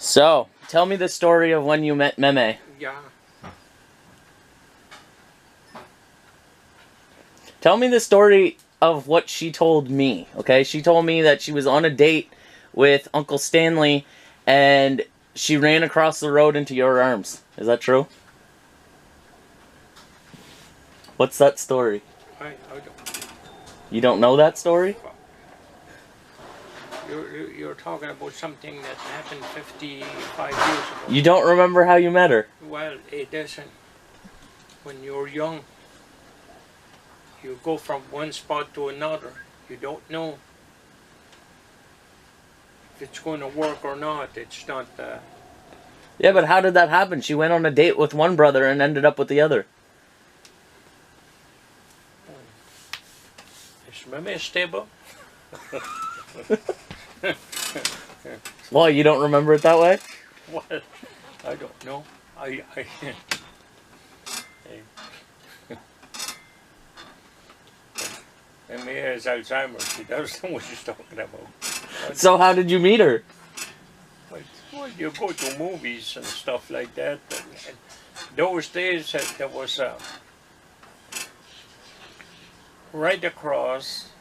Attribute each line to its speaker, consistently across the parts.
Speaker 1: So, tell me the story of when you met Meme.
Speaker 2: Yeah.
Speaker 1: Tell me the story of what she told me, okay? She told me that she was on a date with Uncle Stanley and she ran across the road into your arms. Is that true? What's that story?
Speaker 2: I don't.
Speaker 1: You don't know that story?
Speaker 2: You're talking about something that happened 55 years ago.
Speaker 1: You don't remember how you met her?
Speaker 2: Well, it doesn't. When you're young, you go from one spot to another. You don't know if it's going to work or not. It's not.
Speaker 1: Yeah, but how did that happen? She went on a date with one brother and ended up with the other.
Speaker 2: Is Meme stable?
Speaker 1: Well, you don't remember it that way?
Speaker 2: Well, I don't know. I Meme has Alzheimer's. She doesn't know what she's talking about.
Speaker 1: So how did you meet her?
Speaker 2: Well, you go to movies and stuff like that. And those days, there was right across.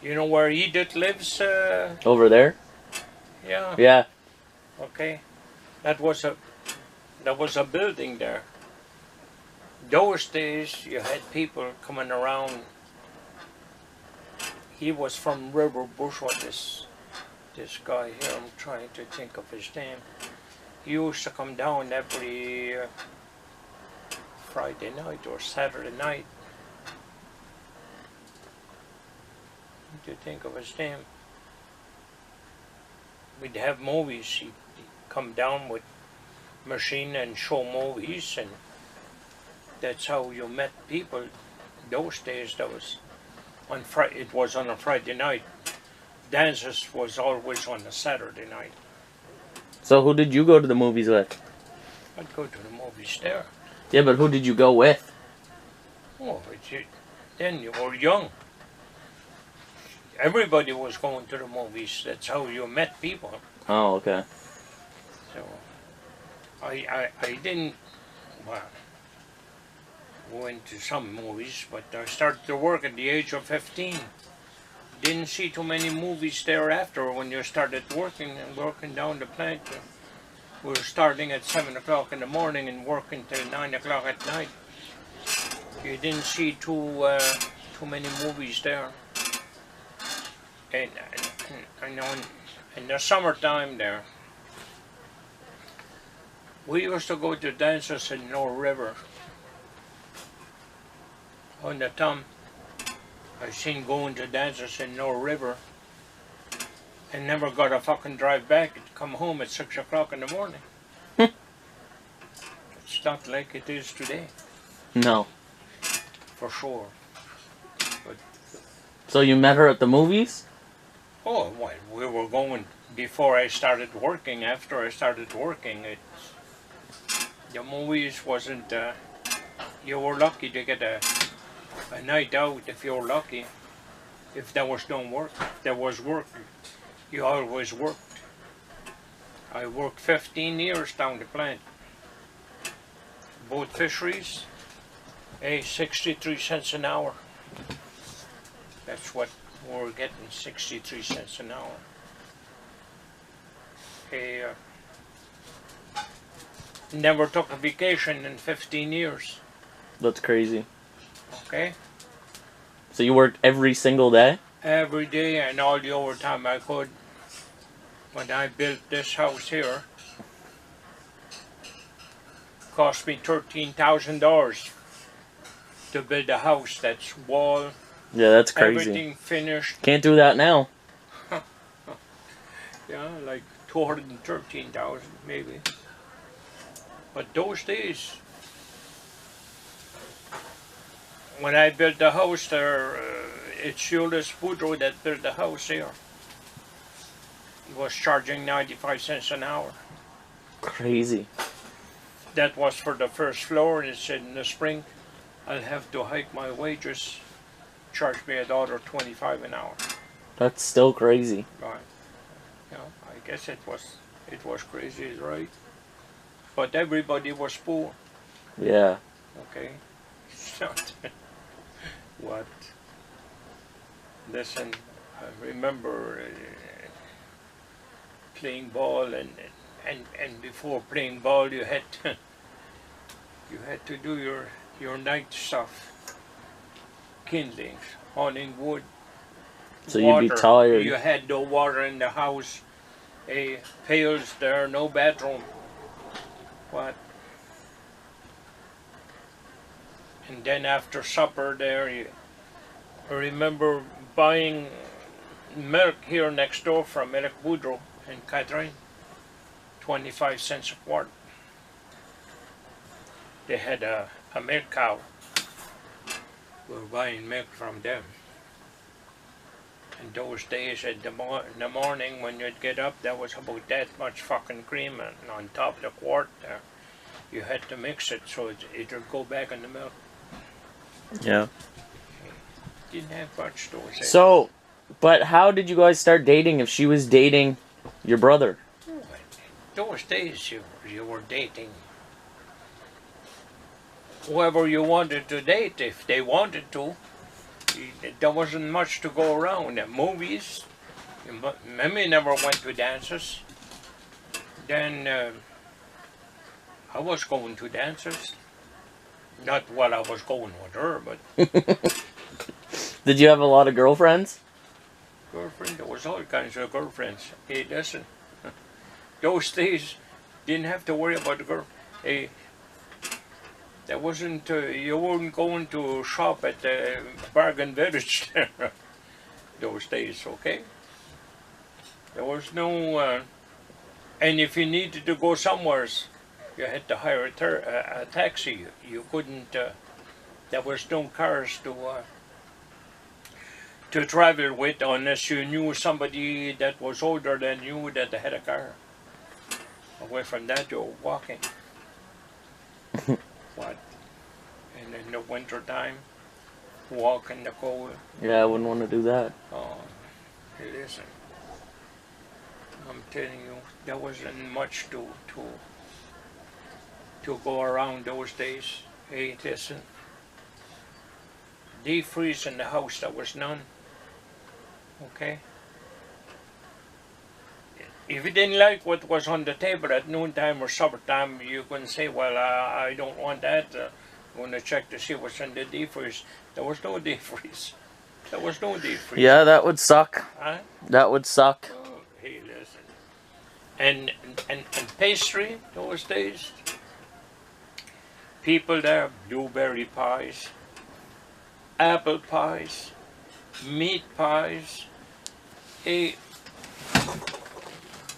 Speaker 2: You know where Edith lives?
Speaker 1: Over there?
Speaker 2: Yeah.
Speaker 1: Yeah.
Speaker 2: Okay. That was a building there. Those days, you had people coming around. He was from River Bushwa, this guy here. I'm trying to think of his name. He used to come down every Friday night or Saturday night. To think of his name. We'd have movies. He'd come down with machine and show movies, and that's how you met people. Those days, that was on it was on a Friday night. Dances was always on a Saturday night.
Speaker 1: So who did you go to the movies with?
Speaker 2: I'd go to the movies there.
Speaker 1: Yeah, but who did you go with?
Speaker 2: Oh, then you were young. Everybody was going to the movies. That's how you met people.
Speaker 1: Oh, okay.
Speaker 2: So, I didn't, well, went to some movies, but I started to work at the age of 15. Didn't see too many movies thereafter when you started working down the plant. We were starting at 7 o'clock in the morning and working till 9 o'clock at night. You didn't see too many movies there. And I know in the summertime there, we used to go to dances in North River. On the time, I seen going to dances in North River and never got a fucking drive back. I'd come home at 6 o'clock in the morning. It's not like it is today.
Speaker 1: No.
Speaker 2: For sure. But,
Speaker 1: so you met her at the movies?
Speaker 2: oh, well, we were going before I started working. After I started working, the movies wasn't. You were lucky to get a night out if you were lucky. If there was no work, if there was work, you always worked. I worked 15 years down the plant. Both fisheries, 63 cents an hour. That's what we're getting, 63 cents an hour. Never took a vacation in 15 years.
Speaker 1: That's crazy.
Speaker 2: Okay?
Speaker 1: So you worked every single day?
Speaker 2: Every day and all the overtime I could. When I built this house here, cost me $13,000 to build a house that's wall.
Speaker 1: Yeah, that's crazy.
Speaker 2: Everything finished.
Speaker 1: Can't do that now.
Speaker 2: Yeah, like 213,000 maybe. But those days, when I built the house there, it's Julius Boudreaux that built the house here. He was charging 95 cents an hour.
Speaker 1: Crazy.
Speaker 2: That was for the first floor, and it said in the spring, I'll have to hike my wages, charge me $1.25 an hour.
Speaker 1: That's still crazy.
Speaker 2: Right. You know, I guess it was crazy, right? But everybody was poor.
Speaker 1: Yeah.
Speaker 2: Okay. So, what? Listen, I remember playing ball, and before playing ball, you had to do your night stuff, kindlings, hauling wood,
Speaker 1: So you'd be
Speaker 2: water.
Speaker 1: tired.
Speaker 2: You had no water in the house. Pails there, no bathroom. What? And then after supper there, I remember buying milk here next door from Eric Woodrow and Catherine, 25 cents a quart. They had a milk cow. We were buying milk from them. In those days, in the morning when you'd get up, there was about that much fucking cream on top of the quart there. You had to mix it so it would go back in the milk.
Speaker 1: Yeah.
Speaker 2: Didn't have much those days.
Speaker 1: So, but how did you guys start dating if she was dating your brother?
Speaker 2: Those days you were dating whoever you wanted to date if they wanted to. There wasn't much to go around. Movies, Mimi never went to dances. Then I was going to dances. Not while I was going with her, but
Speaker 1: Did you have a lot of girlfriends?
Speaker 2: girlfriend, there was all kinds of girlfriends. Hey, listen, those days didn't have to worry about the girl. Hey, there wasn't, you weren't going to shop at the bargain village those days, okay? There was no, and if you needed to go somewhere, you had to hire a taxi. You couldn't, there was no cars to travel with unless you knew somebody that was older than you that had a car. Away from that, you were walking. What? And in the winter time, walk in the cold.
Speaker 1: Yeah, I wouldn't want to do that.
Speaker 2: Oh, listen. I'm telling you, there wasn't much to go around those days. Hey, listen. Deep freeze in the house, there was none. Okay? If you didn't like what was on the table at noontime or supper time, you couldn't say, well, I don't want that. I'm going to check to see what's in the deep freeze. There was no deep freeze. There was no deep freeze.
Speaker 1: Yeah, that would suck.
Speaker 2: Huh?
Speaker 1: That would suck.
Speaker 2: Oh, hey, listen. And pastry, those days, people there, blueberry pies, apple pies, meat pies. Hey,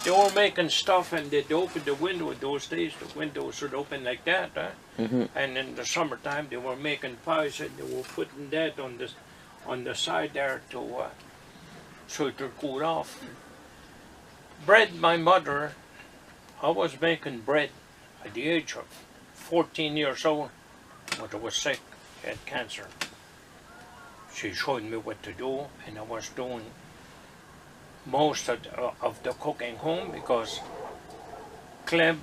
Speaker 2: they were making stuff and they'd open the window those days. The windows would open like that, huh?
Speaker 1: Mm-hmm.
Speaker 2: And in the summertime, they were making pies and they were putting that on the side there to so it would cool off. Bread, my mother, I was making bread at the age of 14 years old. Mother was sick, had cancer. She showed me what to do, and I was doing most of the cooking home because Clem,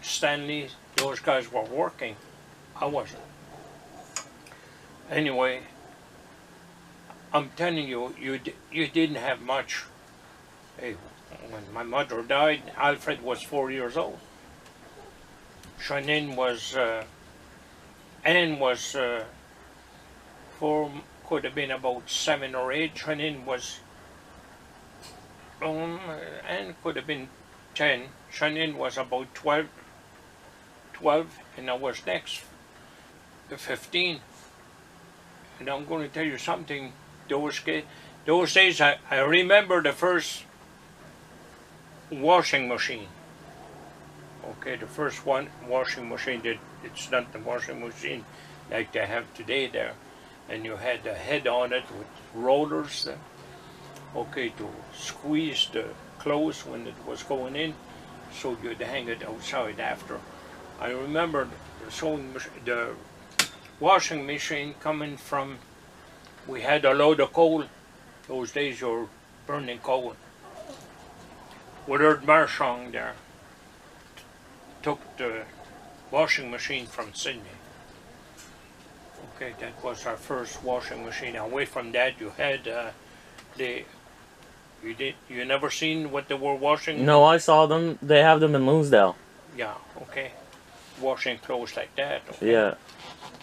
Speaker 2: Stanley, those guys were working. I wasn't. Anyway, I'm telling you, you didn't have much. Hey, when my mother died, Alfred was 4 years old. Shanine was, Anne was 4, could have been about 7 or 8. Shanine was, Anne could have been 10. Shanine was about 12, and I was next, 15. And I'm going to tell you something. Those days, I remember the first washing machine. Okay, the first one washing machine. It's not the washing machine like they have today there, and you had a head on it with rollers. Okay, to squeeze the clothes when it was going in, so you'd hang it outside after. I remember the washing machine coming from. We had a load of coal. Those days you were burning coal. Willard Marchand there took the washing machine from Sydney. Okay, that was our first washing machine. Away from that, you had you never seen what they were washing?
Speaker 1: No, I saw them. They have them in Loosedale.
Speaker 2: Yeah, okay. Washing clothes like that. Okay?
Speaker 1: Yeah.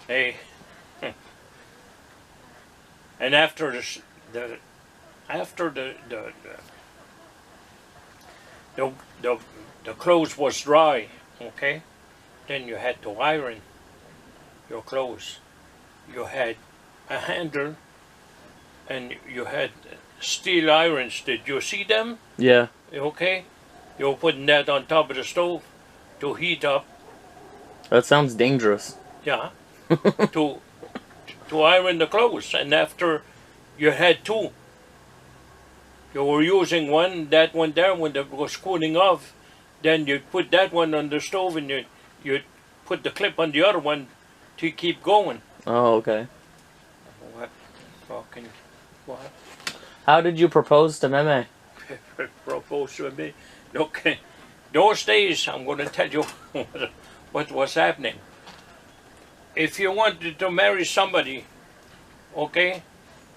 Speaker 2: Hey. And after the clothes was dry, okay, then you had to iron your clothes. You had a handle and you had steel irons. Did you see them?
Speaker 1: Yeah.
Speaker 2: Okay. You were putting that on top of the stove to heat up.
Speaker 1: That sounds dangerous.
Speaker 2: Yeah. to iron the clothes, and after you had two. You were using one, that one there, when it was cooling off, then you'd put that one on the stove and you'd put the clip on the other one to keep going.
Speaker 1: Oh, okay.
Speaker 2: What fucking, what?
Speaker 1: How did you propose to Meme?
Speaker 2: Propose to me? Okay. Those days, I'm going to tell you what was happening. If you wanted to marry somebody, okay,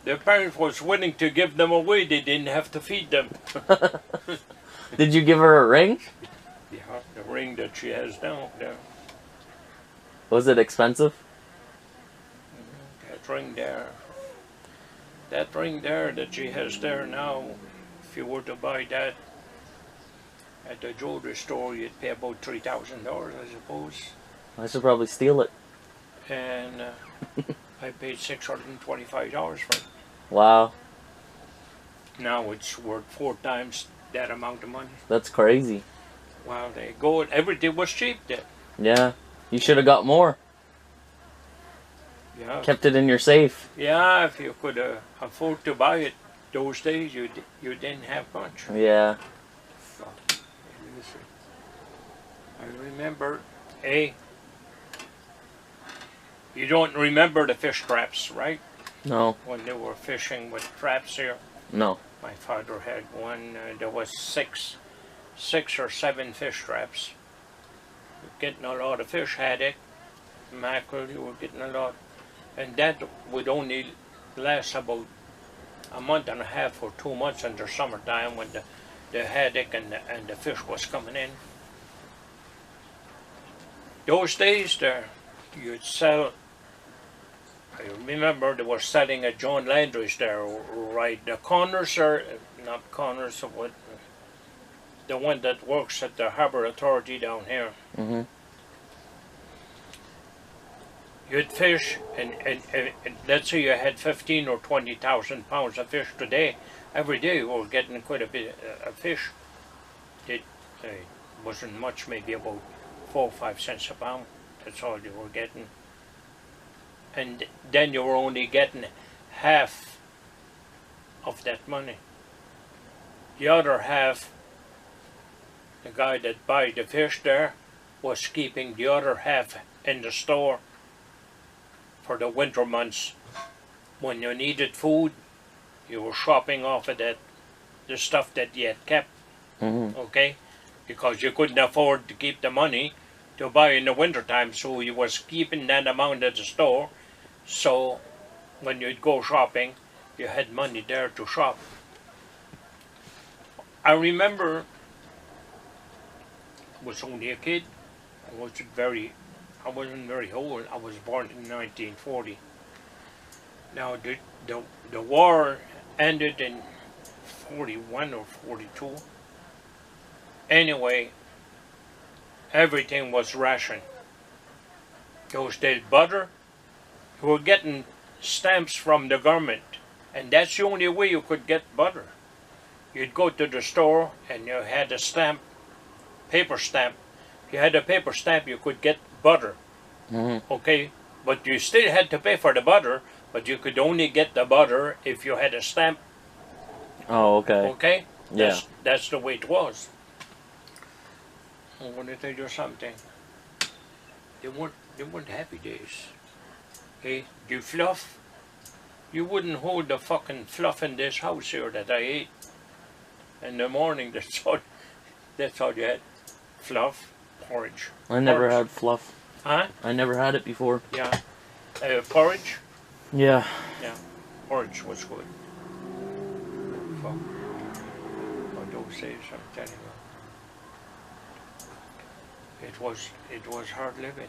Speaker 2: their parents was willing to give them away. They didn't have to feed them.
Speaker 1: Did you give her a ring?
Speaker 2: Yeah, the ring that she has now. There.
Speaker 1: Was it expensive?
Speaker 2: That ring there. That ring there that she has there now, if you were to buy that at the jewelry store, you'd pay about $3,000, I suppose.
Speaker 1: I should probably steal it.
Speaker 2: And I paid $625 for it.
Speaker 1: Wow.
Speaker 2: Now it's worth 4 times that amount of money.
Speaker 1: That's crazy.
Speaker 2: Wow, they go. Everything was cheap then.
Speaker 1: Yeah. You should have got more.
Speaker 2: Yeah.
Speaker 1: Kept it in your safe.
Speaker 2: Yeah, if you could afford to buy it those days, you didn't have much.
Speaker 1: Yeah.
Speaker 2: So, I remember, hey, you don't remember the fish traps, right?
Speaker 1: No.
Speaker 2: When they were fishing with traps here.
Speaker 1: No.
Speaker 2: My father had one. There was six or seven fish traps. Getting a lot of fish, haddock, mackerel. You were getting a lot, and that would only last about a month and a half or 2 months in the summertime when the haddock and the fish was coming in. Those days there, you'd sell. I remember they were selling at John Landry's there, right? The Connors are not Connors, what? The one that works at the Harbour Authority down here.
Speaker 1: Mm-hmm.
Speaker 2: You'd fish, and let's say you had 15 or 20,000 pounds of fish today. Every day you were getting quite a bit of fish. It wasn't much, maybe about 4 or 5 cents a pound. That's all you were getting. And then you were only getting half of that money. The other half, the guy that buy the fish there was keeping the other half in the store for the winter months. When you needed food, you were shopping off of that, the stuff that you had kept, okay? Because you couldn't afford to keep the money to buy in the winter time, so you was keeping that amount at the store. So when you'd go shopping, you had money there to shop. I remember I was only a kid. I wasn't very old. I was born in 1940. Now the war ended in 41 or 42. Anyway, everything was rationed. Those days, butter. You were getting stamps from the government, and that's the only way you could get butter. You'd go to the store and you had a stamp, paper stamp. If you had a paper stamp, you could get butter. Okay, but you still had to pay for the butter, but you could only get the butter if you had a stamp.
Speaker 1: Oh, okay.
Speaker 2: Okay?
Speaker 1: Yeah.
Speaker 2: That's the way it was. I'm going to tell you something. They weren't happy days. Hey, you fluff? You wouldn't hold the fucking fluff in this house here that I ate. In the morning, That's all you had. Fluff, porridge.
Speaker 1: I never
Speaker 2: Porridge.
Speaker 1: had fluff.
Speaker 2: Huh?
Speaker 1: I never had it before.
Speaker 2: Yeah. Porridge?
Speaker 1: Yeah.
Speaker 2: Yeah. Porridge was good. For those days, I'm telling you. It was hard living.